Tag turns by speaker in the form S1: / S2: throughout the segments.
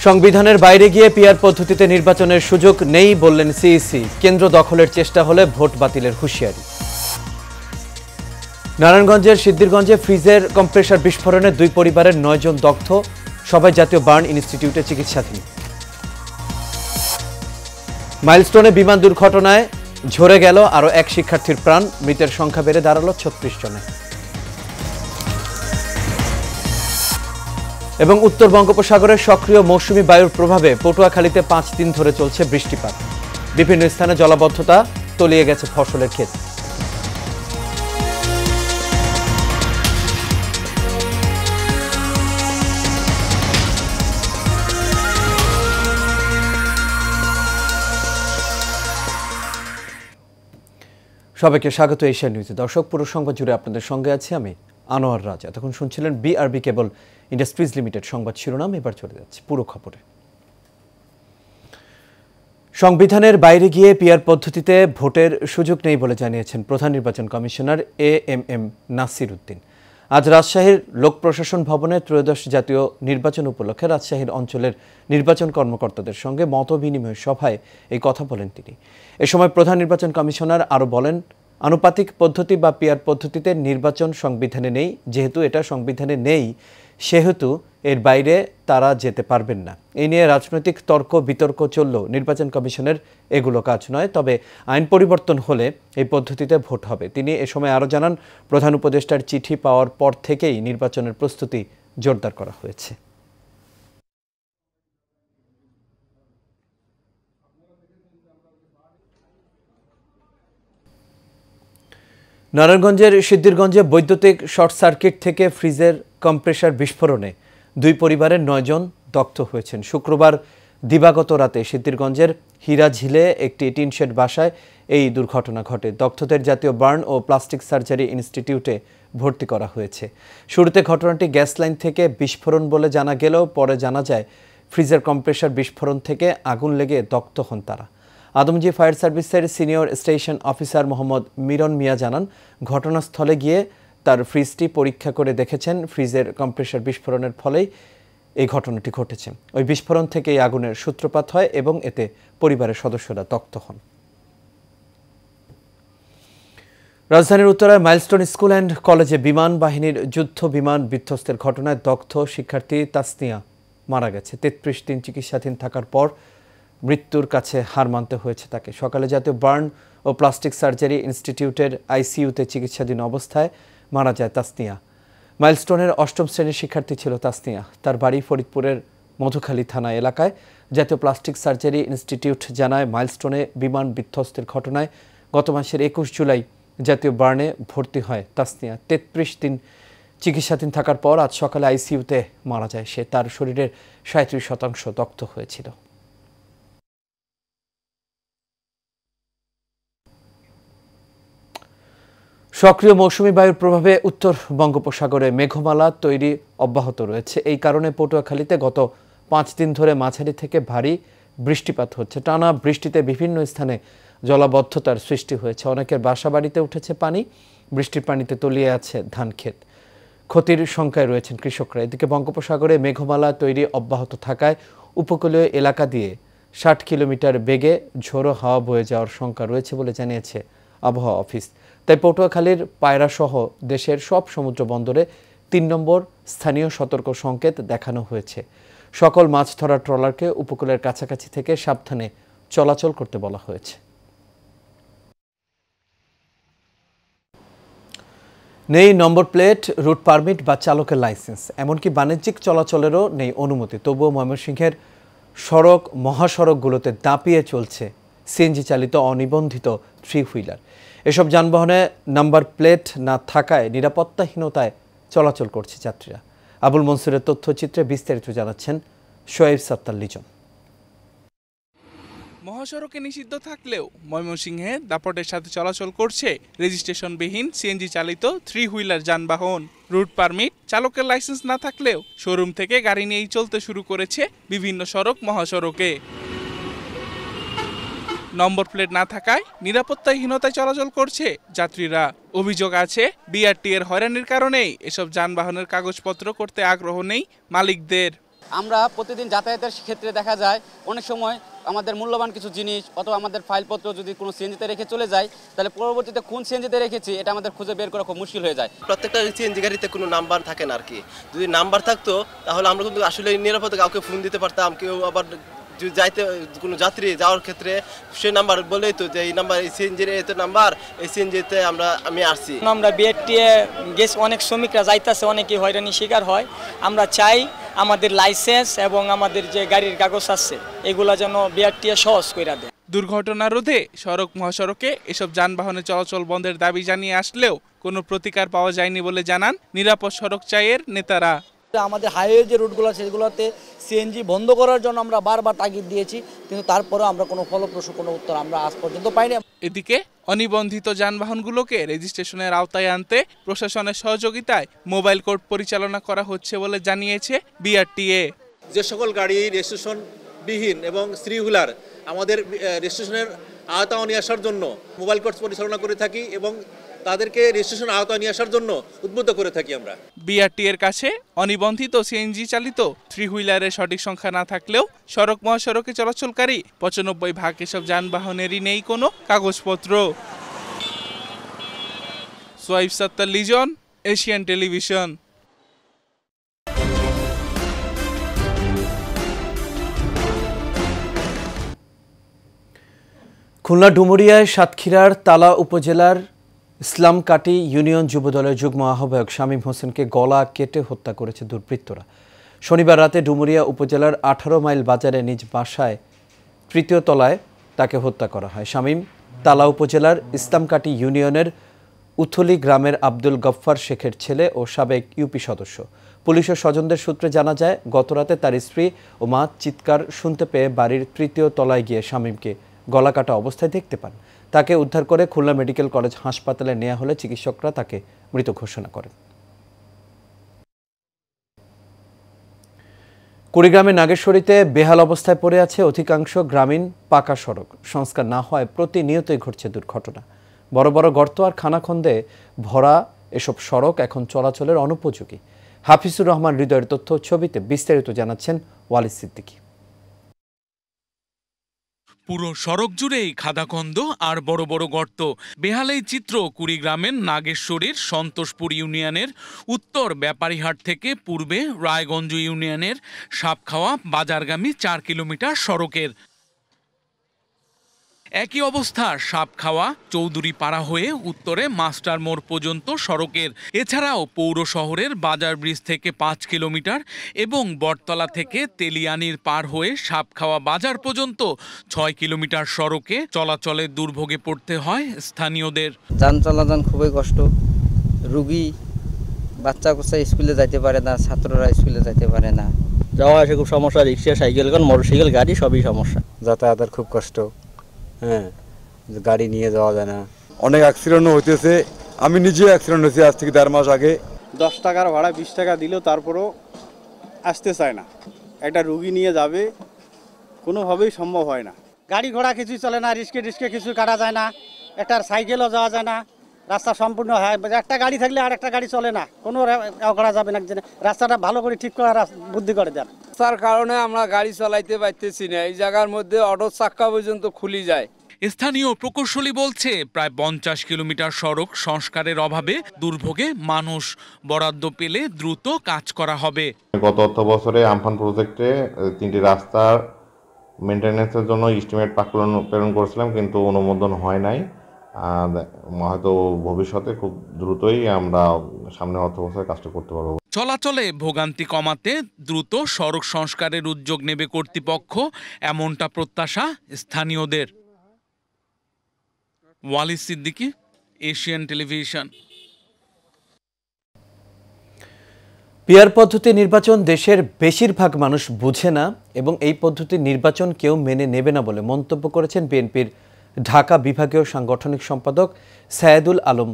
S1: সংবিধানের বাইরে গিয়ে পিআর পদ্ধতিতে নির্বাচনের সুযোগ নেই বললেন সিইসি। কেন্দ্র দখলের চেষ্টা হলে ভোট বাতিলের হুঁশিয়ারি। নারায়ণগঞ্জের সিদ্ধিরগঞ্জে ফ্রিজের কম্প্রেসার বিস্ফোরণে 2 পরিবারের 9 জন দগ্ধ, সবাই জাতীয় বার্ন ইনস্টিটিউটে চিকিৎসাধীন। মাইলস্টোনে বিমান দুর্ঘটনায় ঝরে গেল আরও 1 শিক্ষার্থীর প্রাণ, মৃতের সংখ্যা বেড়ে দাঁড়ালো 36 জনে। এবং উত্তর বঙ্গোপসাগরের সক্রিয় মৌসুমী বায়ুর প্রভাবে পটুয়াখালীতে 5 দিন ধরে চলছে বৃষ্টিপাত। বিভিন্ন স্থানে জলাবদ্ধতা, তলিয়ে গেছে ফসলের ক্ষেত। সবাইকে স্বাগত এশিয়া নিউজে। দর্শক, পুরো সংবাদ জুড়ে আপনাদের সঙ্গে আছি আমি আনোয়ার রাজ। এতক্ষণ শুনছিলেন বিআরবি কেবল ইন্ডাস্ট্রিজ লিমিটেড সংবাদ শিরোনাম। এবার চলে যাচ্ছে পুরো খবরে। সংবিধানের বাইরে গিয়ে পিআর পদ্ধতিতে ভোটের সুযোগ নেই বলে জানিয়েছেন প্রধান নির্বাচন কমিশনার এএমএম নাসির উদ্দিন। আজ রাজশাহীর লোক প্রশাসন ভবনে ত্রয়োদশ জাতীয় নির্বাচন উপলক্ষে রাজশাহীর অঞ্চলের নির্বাচন কর্মকর্তাদের সঙ্গে মতবিনিময় সভায় এই কথা বলেন তিনি। এ সময় প্রধান নির্বাচন কমিশনার আরও বলেন, আনুপাতিক পদ্ধতি বা পিআর পদ্ধতিতে নির্বাচন সংবিধানে নেই। যেহেতু এটা সংবিধানে নেই, সেহেতু এর বাইরে তারা যেতে পারবেন না। এই নিয়ে রাজনৈতিক তর্ক বিতর্ক চললেও নির্বাচন কমিশনের এগুলো কাজ নয়। তবে আইন পরিবর্তন হলে এই পদ্ধতিতে ভোট হবে। তিনি এ সময় আরও জানান, প্রধান উপদেষ্টার চিঠি পাওয়ার পর থেকেই নির্বাচনের প্রস্তুতি জোরদার করা হয়েছে। নারায়ণগঞ্জের সিদ্ধিরগঞ্জে বৈদ্যুতিক শর্ট সার্কিট থেকে ফ্রিজের কম্প্রেসার বিস্ফোরণে 2 পরিবারের 9 জন দগ্ধ হয়েছেন। শুক্রবার দিবাগত রাতে সিদ্ধিরগঞ্জের হীরাঝিলে একটি টিনশেড বাসায় এই দুর্ঘটনা ঘটে। দগ্ধদের জাতীয় বার্ন ও প্লাস্টিক সার্জারি ইনস্টিটিউটে ভর্তি করা হয়েছে। শুরুতে ঘটনাটি গ্যাস লাইন থেকে বিস্ফোরণ বলে জানা গেলেও পরে জানা যায় ফ্রিজের কম্প্রেসার বিস্ফোরণ থেকে আগুন লেগে দগ্ধ হন তারা। আদমজি ফায়ার সার্ভিসের senior station officer Mohammad Miron Mia জানান, ঘটনাস্থলে গিয়ে তার ফ্রিজটি পরীক্ষা করে দেখেছেন ফ্রিজের কম্প্রেসার বিস্ফোরণের ফলেই এই ঘটনাটি ঘটেছে। ওই বিস্ফোরণ থেকে এই আগুনের সূত্রপাত হয় এবং এতে পরিবারের সদস্যরা দগ্ধ হন। রাজধানীর উত্তরায় মাইলস্টোন স্কুল অ্যান্ড কলেজে বিমান বাহিনীর যুদ্ধ বিমান বিধ্বস্তের ঘটনায় দগ্ধ শিক্ষার্থী তাসনিয়া মারা গেছে। 33 দিন চিকিৎসাধীন থাকার পর মৃত্যুর কাছে হার মানতে হয়েছে তাকে। সকালে জাতীয় বার্ন ও প্লাস্টিক সার্জারি ইনস্টিটিউটের আইসিইউতে চিকিৎসাধীন অবস্থায় মারা যায় তাসনিয়া। মাইলস্টোনের 8ম শ্রেণীর শিক্ষার্থী ছিল তাসনিয়া। তার বাড়ি ফরিদপুরের মধুখালী থানা এলাকায়। জাতীয় প্লাস্টিক সার্জারি ইনস্টিটিউট জানায়, মাইলস্টোনে বিমান বিধ্বস্তের ঘটনায় গত মাসের 21 জুলাই জাতীয় বার্নে ভর্তি হয় তাসনিয়া। 33 দিন চিকিৎসাধীন থাকার পর আজ সকালে আইসিইউতে মারা যায় সে। তার শরীরের 37% দগ্ধ হয়েছিল। সক্রিয় মৌসুমী বায়ুর প্রভাবে উত্তর বঙ্গোপসাগরে মেঘমালা তৈরি অব্যাহত রয়েছে। এই কারণে পটুয়াখালীতে গত 5 দিন ধরে মাঝারি থেকে ভারী বৃষ্টিপাত হচ্ছে। টানা বৃষ্টিতে বিভিন্ন স্থানে জলাবদ্ধতার সৃষ্টি হয়েছে। অনেকের বাসাবাড়িতে উঠেছে পানি। বৃষ্টির পানিতে তলিয়ে আছে ধান ক্ষেত। ক্ষতির সংখ্যায় রয়েছেন কৃষকরা। এদিকে বঙ্গোপসাগরে মেঘমালা তৈরি অব্যাহত থাকায় উপকূলীয় এলাকা দিয়ে 60 কিলোমিটার বেগে ঝোড়ো হাওয়া বয়ে যাওয়ার শঙ্কা রয়েছে বলে জানিয়েছে আবহাওয়া অফিস। তাই পটুয়াখালীর পায়রাসহ দেশের সব সমুদ্র বন্দরে 3 নম্বর স্থানীয় সতর্ক সংকেত দেখানো হয়েছে। সকল মাছ ধরার ট্রলারকে উপকূলের কাছাকাছি থেকে সাবধানে চলাচল করতে বলা হয়েছে। নেই নম্বর প্লেট, রুট পারমিট বা চালকের লাইসেন্স, এমনকি বাণিজ্যিক চলাচলেরও নেই অনুমতি। তবুও ময়মনসিংহের মহাসড়কগুলোতে দাপিয়ে চলছে সিএনজি চালিত অনিবন্ধিত 3 হুইলার। এসব যানবাহনে নাম্বার প্লেট না থাকায় নিরাপত্তাহীনতায় চলাচল করছে যাত্রীরা। আবুল মনসুরের তথ্যচিত্রে বিস্তারিত জানাচ্ছেন শোয়েব সত্তার লিজন।
S2: মহাসড়কে নিষিদ্ধ থাকলেও ময়মনসিংহে দাপটের সাথে চলাচল করছে রেজিস্ট্রেশনবিহীন সিএনজি চালিত 3 হুইলার যানবাহন। রুট পারমিট, চালকের লাইসেন্স না থাকলেও শোরুম থেকে গাড়ি নিয়েই চলতে শুরু করেছে বিভিন্ন সড়ক মহাসড়কে। নম্বর প্লেট না থাকায় নিরাপত্তাহীনতায় চলাচল করছে যাত্রীরা। অভিযোগ আছে, বিআরটি এর হয়রানির কারণেই এসব যানবাহনের কাগজপত্র করতে আগ্রহ নেই মালিকদের।
S3: আমরা প্রতিদিন যাতায়াতের ক্ষেত্রে দেখা যায় অনেক সময় আমাদের মূল্যবান কিছু জিনিস অথবা আমাদের ফাইলপত্র যদি কোনো সিএনজিতে রেখে চলে যায়, তাহলে পরবর্তীতে কোন সিএনজিতে রেখেছি এটা আমাদের খুঁজে বের করা খুব মুশকিল হয়ে যায়।
S4: প্রত্যেকটা সিএনজি গাড়িতে কোনো নাম্বার থাকে না আর কি। যদি নাম্বার থাকতো তাহলে আমরা কিন্তু আসলে নিরাপদে কাউকে ফোন দিতে পারতাম। কেউ আবার যাইতে কোনো যাত্রী যাওয়ার ক্ষেত্রে সেই নাম্বার বলেই তো যে এই নাম্বার এই সিএনজির এত নাম্বার, এই সিএনজিতে আমি আসছি।
S5: আমরা বিআরটিএ গেস অনেক শ্রমিকরা যাইতেছে, অনেকে হয়রানির শিকার হয়। আমরা চাই আমাদের লাইসেন্স এবং আমাদের যে গাড়ির কাগজ আছে এগুলা যেন বিআরটিএ সহজ করে দেয়।
S2: দুর্ঘটনা রোধে সড়ক মহাসড়কে এসব যানবাহনের চলাচল বন্ধের দাবি জানিয়ে আসলেও কোনো প্রতিকার পাওয়া যায়নি বলে জানান নিরাপদ সড়ক চাইয়ের নেতারা।
S6: আমাদের হাইওয়ে যে রুটগুলো আছে সেগুলোতে সিএনজি বন্ধ করার জন্য আমরা বারবার তাগিদ দিয়েছি, কিন্তু তারপরেও আমরা কোনো ফলপ্রসূ কোনো উত্তর আমরা আজ পর্যন্ত পাইনি।
S2: এদিকে অনিবন্ধিত যানবাহনগুলোকে রেজিস্ট্রেশনের আওতায় আনতে প্রশাসনের সহযোগিতায় মোবাইল কোর্ট পরিচালনা করা হচ্ছে বলে জানিয়েছে বিআরটিএ।
S7: যে সকল গাড়ি রেজিস্ট্রেশন বিহীন এবং থ্রি হুইলার আমাদের রেজিস্ট্রেশনের আওতায় নিয়ে আসার জন্য মোবাইল কোর্ট পরিচালনা করে থাকি এবং তাদেরকে রেজিস্ট্রেশন আওতায় নিয়ে আসার জন্য উদ্বুদ্ধ করে থাকি আমরা।
S2: বিআরটিএর কাছে অনিবন্ধিত সিএনজি চালিত থ্রি হুইলারের সঠিক সংখ্যা না থাকলেও সড়ক মহাসড়কে চলাচলকারী ৯৫% এসব যানবাহনেরই নেই কোনো কাগজপত্র। Soaib Sattar Lizon, Asian television.
S1: খুলনা ডুমুরিয়ায় সাতক্ষীরার তালা উপজেলার ইসলামকাটি ইউনিয়ন যুবদলের যুগ্ম আহ্বায়ক শামীম হোসেনকে গলা কেটে হত্যা করেছে দুর্বৃত্তরা। শনিবার রাতে ডুমুরিয়া উপজেলার ১৮ মাইল বাজারে নিজ বাসায় তৃতীয় তলায় তাকে হত্যা করা হয়। শামীম তালা উপজেলার ইসলামকাটি ইউনিয়নের উথলি গ্রামের আব্দুল গফফার শেখের ছেলে ও সাবেক ইউপি সদস্য। পুলিশ ও স্বজনদের সূত্রে জানা যায়, গতরাতে তার স্ত্রী ও মা চিৎকার শুনতে পেয়ে বাড়ির তৃতীয় তলায় গিয়ে শামীমকে গলা কাটা অবস্থায় দেখতে পান। তাকে উদ্ধার করে খুলনা মেডিকেল কলেজ হাসপাতালে নেওয়া হলে চিকিৎসকরা তাকে মৃত ঘোষণা করেন। কুড়িগ্রামের নাগেশ্বরীতে বেহাল অবস্থায় পড়ে আছে অধিকাংশ গ্রামীণ পাকা সড়ক। সংস্কার না হওয়ায় প্রতিনিয়তই ঘটছে দুর্ঘটনা। বড় বড় গর্ত আর খানাখন্দে ভরা এসব সড়ক এখন চলাচলের অনুপযোগী। হাফিজুর রহমান হৃদয়ের তথ্য ছবিতে বিস্তারিত জানাচ্ছেন ওয়ালিদ সিদ্দিকী।
S8: পুরো সড়ক জুড়েই খাদাখন্দ আর বড় বড় গর্ত। বেহালেই চিত্র কুড়িগ্রামের নাগেশ্বরীর সন্তোষপুর ইউনিয়নের উত্তর ব্যাপারীহাট থেকে পূর্বে রায়গঞ্জ ইউনিয়নের সাপখাওয়া বাজারগামী ৪ কিলোমিটার সড়কের। একই অবস্থা সাপখাওয়া চৌধুরী পাড়া হয়ে উত্তরে মাস্টার মোড় পর্যন্ত সড়কের। এছাড়াও পৌর শহরের বাজার ব্রিজ থেকে ৫ কিলোমিটার এবং বটতলা থেকে তেলিয়ানির পার হয়ে সাপখাওয়া বাজার পর্যন্ত ৬ কিলোমিটার সড়কে চলাচলের দুর্ভোগে পড়তে হয় স্থানীয়দের।
S9: যান চলাচল খুবই কষ্ট, রুগী বাচ্চা কোচ্চা স্কুলে যাইতে পারে না, ছাত্ররা স্কুলে যাইতে পারে না,
S6: যাওয়া আসে খুব সমস্যা, রিক্সা সাইকেল মোটরসাইকেল গাড়ি সবই সমস্যা,
S10: যাতায়াতের খুব কষ্ট। হ্যাঁ, গাড়ি নিয়ে যাওয়া যায় না, অনেক অ্যাক্সিডেন্টও হইতেছে। আমি নিজে অ্যাক্সিডেন্ট হয়েছি আজ থেকে ১.৫ মাস আগে।
S11: 10 টাকার ভাড়া 20 টাকা দিলেও তারপরও আসতে চায় না। একটা রুগী নিয়ে যাবে কোনোভাবেই সম্ভব হয় না।
S12: গাড়ি ঘোড়া কিছুই চলে না, রিস্কে কিছু কাটা যায় না, একটা সাইকেলও যাওয়া যায় না, রাস্তা সম্পূর্ণ হয়। একটা গাড়ি থাকলে আর একটা গাড়ি চলে না, কোনো করা যাবে না। রাস্তাটা ভালো করে ঠিক করার বুদ্ধি করে দেন।
S13: তার কারণে আমরা গাড়ি চালাইতে পারতেছি না। এই জায়গার মধ্যে অটো চাক্কা পর্যন্ত খুলি যায়।
S8: স্থানীয় প্রকৌশলী বলছে, প্রায় 50 কিলোমিটার সড়ক সংস্কারের অভাবে দুর্ভোগে মানুষ। বরাদ্দ পেলে দ্রুত কাজ করা হবে।
S14: গত অর্থ বছরে আমফান প্রজেক্টে 3টি রাস্তার মেনটেন্যান্সের জন্য এস্টিমেট প্রেরণ করেছিলাম, কিন্তু অনুমোদন হয় নাই। হয়তো ভবিষ্যতে খুব দ্রুতই আমরা সামনে অর্থ বছরে কাজটা করতে পারবো।
S8: চলাচলে ভোগান্তি কমাতে দ্রুত সড়ক সংস্কারের উদ্যোগ নেবে কর্তৃপক্ষ, এমনটা প্রত্যাশা স্থানীয়দের। Walid Siddiqui, Asian television.
S1: PR পদ্ধতি নির্বাচন দেশের বেশিরভাগ মানুষ বুঝে না এবং এই পদ্ধতির নির্বাচন কেউ মেনে নেবে না বলে মন্তব্য করেছেন বিএনপির ঢাকা বিভাগীয় সাংগঠনিক সম্পাদক সায়েদুল আলম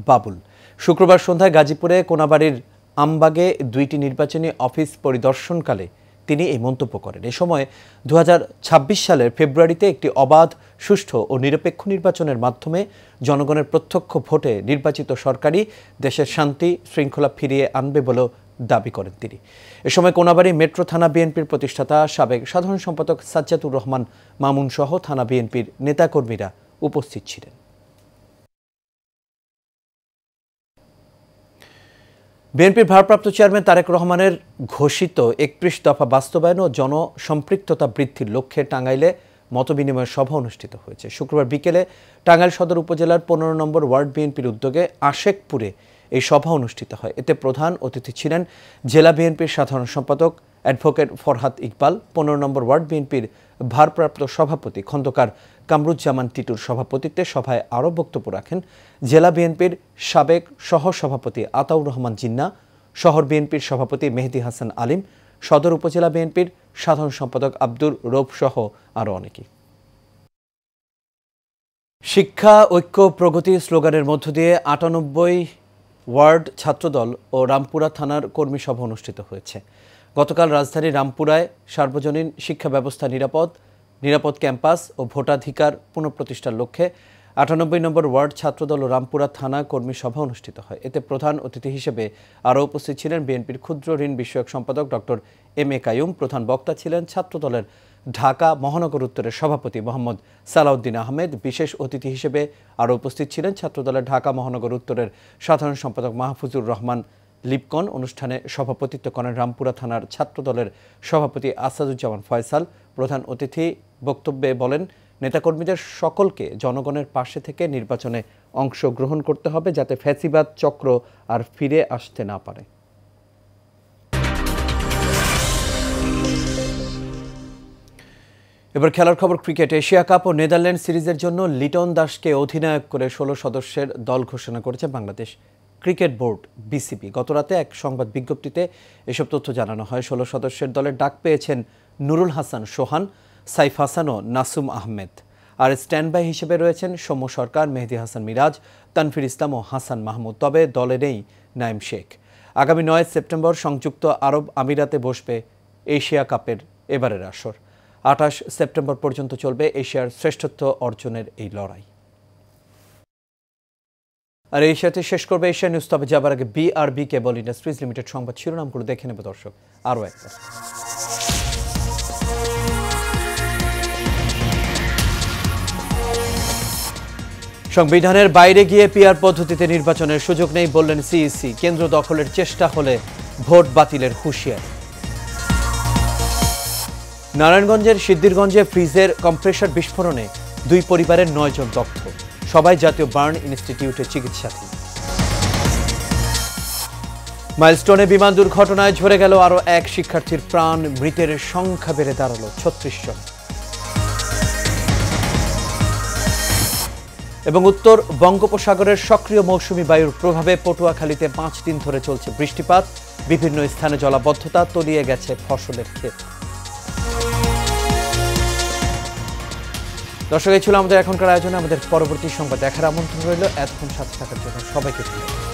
S1: বাবুল। শুক্রবার সন্ধ্যায় গাজীপুরে কোনাবাড়ির আমবাগে 2টি নির্বাচনী অফিস পরিদর্শনকালে তিনি এই মন্তব্য করেন। এ সময় 2026 সালের ফেব্রুয়ারিতে একটি অবাধ, সুষ্ঠু ও নিরপেক্ষ নির্বাচনের মাধ্যমে জনগণের প্রত্যক্ষ ভোটে নির্বাচিত সরকারই দেশের শান্তি শৃঙ্খলা ফিরিয়ে আনবে বলেও দাবি করেন তিনি। এ সময় কোনাবাড়ী মেট্রো থানা বিএনপির প্রতিষ্ঠাতা সাবেক সাধারণ সম্পাদক সাজ্জাদুর রহমান মামুন সহ থানা বিএনপির নেতাকর্মীরা উপস্থিত ছিলেন। বিএনপির ভারপ্রাপ্ত চেয়ারম্যান তারেক রহমানের ঘোষিত ৩১ দফা বাস্তবায়ন ও জনসম্পৃক্ততা বৃদ্ধির লক্ষ্যে টাঙ্গাইলে মতবিনিময় সভা অনুষ্ঠিত হয়েছে। শুক্রবার বিকেলে টাঙ্গাইল সদর উপজেলার ১৫ নম্বর ওয়ার্ড বিএনপির উদ্যোগে আশেকপুরে এই সভা অনুষ্ঠিত হয়। এতে প্রধান অতিথি ছিলেন জেলা বিএনপির সাধারণ সম্পাদক অ্যাডভোকেট ফরহাদ ইকবাল, ১৫ নম্বর ওয়ার্ড বিএনপির ভারপ্রাপ্ত সভাপতি খন্দকার কামরুজ্জামান টিটুর সভাপতিত্বে সভায় আরও বক্তব্য রাখেন জেলা বিএনপির সাবেক সহসভাপতি আতাউর রহমান জিন্না, শহর বিএনপির সভাপতি মেহেদী হাসান আলিম, সদর উপজেলা বিএনপির সাধারণ সম্পাদক আব্দুর রৌফ সহ আরও অনেকেই। শিক্ষা ঐক্য প্রগতি স্লোগানের মধ্য দিয়ে ৯৮ ওয়ার্ড ছাত্রদল ও রামপুরা থানার কর্মী সভা অনুষ্ঠিত হয়েছে। গতকাল রাজধানীর রামপুরায় সার্বজনীন শিক্ষা ব্যবস্থা নিরাপদ ক্যাম্পাস ও ভোটাধিকার পুনঃপ্রতিষ্ঠার লক্ষ্যে ৯৮ নম্বর ওয়ার্ড ছাত্রদল ও রামপুরা থানা কর্মী সভা অনুষ্ঠিত হয়। এতে প্রধান অতিথি হিসেবে আরও উপস্থিত ছিলেন বিএনপির ক্ষুদ্র ঋণ বিষয়ক সম্পাদক ডক্টর এম এ কাইয়ুম। প্রধান বক্তা ছিলেন ছাত্রদলের ঢাকা মহানগর উত্তরের সভাপতি মোহাম্মদ সালাউদ্দিন আহমেদ। বিশেষ অতিথি হিসেবে আরও উপস্থিত ছিলেন ছাত্রদলের ঢাকা মহানগর উত্তরের সাধারণ সম্পাদক মাহফুজুর রহমান লিপকন। অনুষ্ঠানে সভাপতিত্ব করেন রামপুরা থানার ছাত্রদলের সভাপতি আসাদুজ্জামান ফয়সাল। প্রধান অতিথি বক্তব্যে বলেন, নেতাকর্মীদের সকলকে জনগণের পাশে থেকে নির্বাচনে অংশগ্রহণ করতে হবে, যাতে ফ্যাসিবাদ চক্র আর ফিরে আসতে না পারে। এবার খেলার খবর। ক্রিকেট এশিয়া কাপ ও নেদারল্যান্ড সিরিজের জন্য লিটন দাসকে অধিনায়ক করে ১৬ সদস্যের দল ঘোষণা করেছে বাংলাদেশ ক্রিকেট বোর্ড বিসিবি। গতরাতে এক সংবাদ বিজ্ঞপ্তিতে এসব তথ্য জানানো হয়। ১৬ সদস্যের দলের ডাক পেয়েছেন নুরুল হাসান সোহান, সাইফ হাসান ও নাসুম আহমেদ। আর স্ট্যান্ড বাই হিসেবে রয়েছেন সৌম্য সরকার, মেহেদী হাসান মিরাজ, তানফির ইসলাম ও হাসান মাহমুদ। তবে দলে নেই নাইম শেখ। আগামী ৯ সেপ্টেম্বর সংযুক্ত আরব আমিরাতে বসবে এশিয়া কাপের এবারের আসর। ২৮ সেপ্টেম্বর পর্যন্ত চলবে এশিয়ার শ্রেষ্ঠত্ব অর্জনের এই লড়াই। আর এই সাথে শেষ করবে এশিয়া নিউজ। তবে যাবার আগে বিআরবি কেবল ইন্ডাস্ট্রিজ লিমিটেড সংবাদ শিরোনামগুলো দেখে নেবে দর্শক আরও একবার। সংবিধানের বাইরে গিয়ে পিআর পদ্ধতিতে নির্বাচনের সুযোগ নেই বললেন সিইসি। কেন্দ্র দখলের চেষ্টা হলে ভোট বাতিলের হুঁশিয়ারি। নারায়ণগঞ্জের সিদ্ধিরগঞ্জে ফ্রিজের কম্প্রেসার বিস্ফোরণে ২ পরিবারের ৯ জন দগ্ধ, সবাই জাতীয় বার্ন ইনস্টিটিউটে চিকিৎসাধীন। মাইলস্টোনে বিমান দুর্ঘটনায় ঝরে গেল আরও এক শিক্ষার্থীর প্রাণ, মৃতের সংখ্যা বেড়ে দাঁড়ালো ৩৬ জন। এবং উত্তর বঙ্গোপসাগরের সক্রিয় মৌসুমী বায়ুর প্রভাবে পটুয়াখালীতে ৫ দিন ধরে চলছে বৃষ্টিপাত, বিভিন্ন স্থানে জলাবদ্ধতা, তলিয়ে গেছে ফসলের ক্ষেত। দর্শক, এই ছিল আমাদের এখনকার আয়োজনে। আমাদের পরবর্তী সংবাদ দেখার আমন্ত্রণ রইল। এতক্ষণ সাথে থাকার জন্য সবাইকে ধন্যবাদ।